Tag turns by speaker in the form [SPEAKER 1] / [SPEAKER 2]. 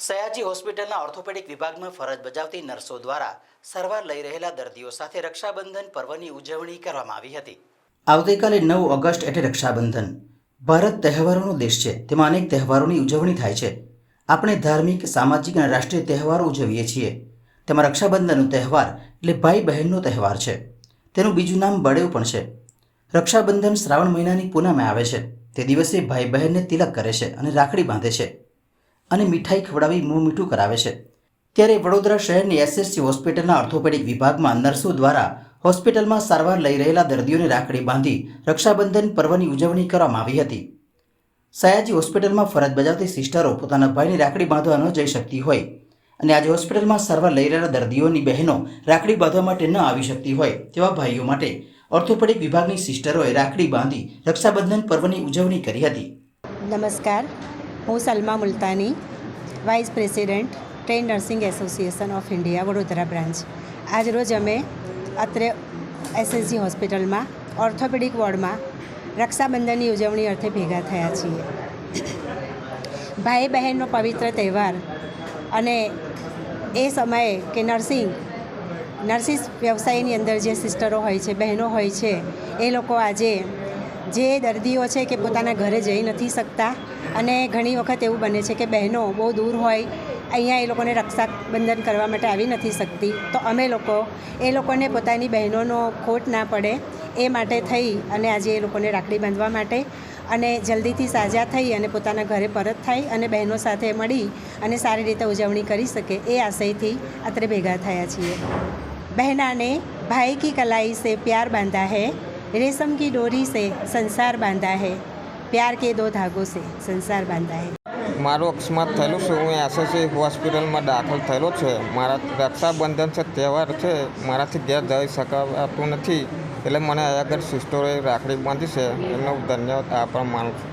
[SPEAKER 1] સયાજી હોસ્પિટલના ઓર્થોપેડિક વિભાગમાં ફરજ બજાવતી નર્સો દ્વારા સારવાર લઈ રહેલા દર્દીઓ સાથે રક્ષાબંધન પર્વની ઉજવણી કરવામાં આવી હતી। આવતીકાલે 9 ઓગસ્ટ એટલે રક્ષાબંધન। ભારત તહેવારોનો દેશ છે, તેમાં અનેક તહેવારોની ઉજવણી થાય છે। આપણે ધાર્મિક, સામાજિક અને રાષ્ટ્રીય તહેવારો ઉજવીએ છીએ। તેમાં રક્ષાબંધનનો તહેવાર એટલે ભાઈ બહેનનો તહેવાર છે। તેનું બીજું નામ બળેવ પણ છે। રક્ષાબંધન શ્રાવણ મહિનાની પૂનમે આવે છે। તે દિવસે ભાઈ બહેનને તિલક કરે છે અને રાખડી બાંધે છે અને મીઠાઈ ખવડાવી મોં મીઠું કરાવે છે। ત્યારે વડોદરા શહેરની એસએસસી હોસ્પિટલના ઓર્થોપેડિક વિભાગમાં નર્સો દ્વારા હોસ્પિટલમાં સારવાર લઈ રહેલા દર્દીઓને રાખડી બાંધી રક્ષાબંધન પર્વની ઉજવણી કરવામાં આવી હતી। સયાજી હોસ્પિટલમાં ફરજ બજાવતી સિસ્ટરો પોતાના ભાઈને રાખડી બાંધવા ન જઈ શકતી હોય અને આજે હોસ્પિટલમાં સારવાર લઈ રહેલા દર્દીઓની બહેનો રાખડી બાંધવા માટે ન આવી શકતી હોય તેવા ભાઈઓ માટે ઓર્થોપેડિક વિભાગની સિસ્ટરોએ રાખડી બાંધી રક્ષાબંધન પર્વની ઉજવણી કરી હતી।
[SPEAKER 2] નમસ્કાર, હું Salma Multani, vice president train nursing association of India Vadodara branch. આજરોજ અમે અત્રે એસએસજી હોસ્પિટલમાં ઓર્થોપેડિક વોર્ડમાં રક્ષાબંધનની ઉજવણી અર્થે ભેગા થયા છીએ। ભાઈ બહેનનો પવિત્ર તહેવાર અને એ સમયે કે નર્સિસ વ્યવસાયની અંદર જે સિસ્ટરો હોય છે, બહેનો હોય છે, એ લોકો આજે જે દર્દીઓ છે કે પોતાના ઘરે જઈ નથી શકતા અને ઘણી વખત એવું બને છે કે બહેનો બહુ દૂર હોય, અહીંયા એ લોકોને રક્ષાબંધન કરવા માટે આવી નથી શકતી, તો અમે લોકો એ લોકોને પોતાની બહેનોનો ખોટ ના પડે એ માટે થઈ અને આજે એ લોકોને રાખડી બાંધવા માટે અને જલ્દીથી સાજા થઈ અને પોતાના ઘરે પરત થાય અને બહેનો સાથે મળી અને સારી રીતે ઉજવણી કરી શકે એ આશયથી અત્રે ભેગા થયા છીએ। બહેનાને ભાઈ કી કलाई સે પ્યાર બાંધા હૈ, रेशम की डोरी से संसार बांधा है, प्यार के दो धागों से संसार बांधा है।
[SPEAKER 3] मारो अकस्मात थયેલો છે। હું એસએસસી હોસ્પિટલમાં દાખલ થયેલો છે। મારા રક્ષાબંધન છે, તહેવાર છે, મારાથી ઘેર જઈ શકાતું નથી, એટલે મને આગળ સિસ્ટરોએ રાખડી બાંધી છે, એમનો ધન્યવાદ આપવા માનું છું।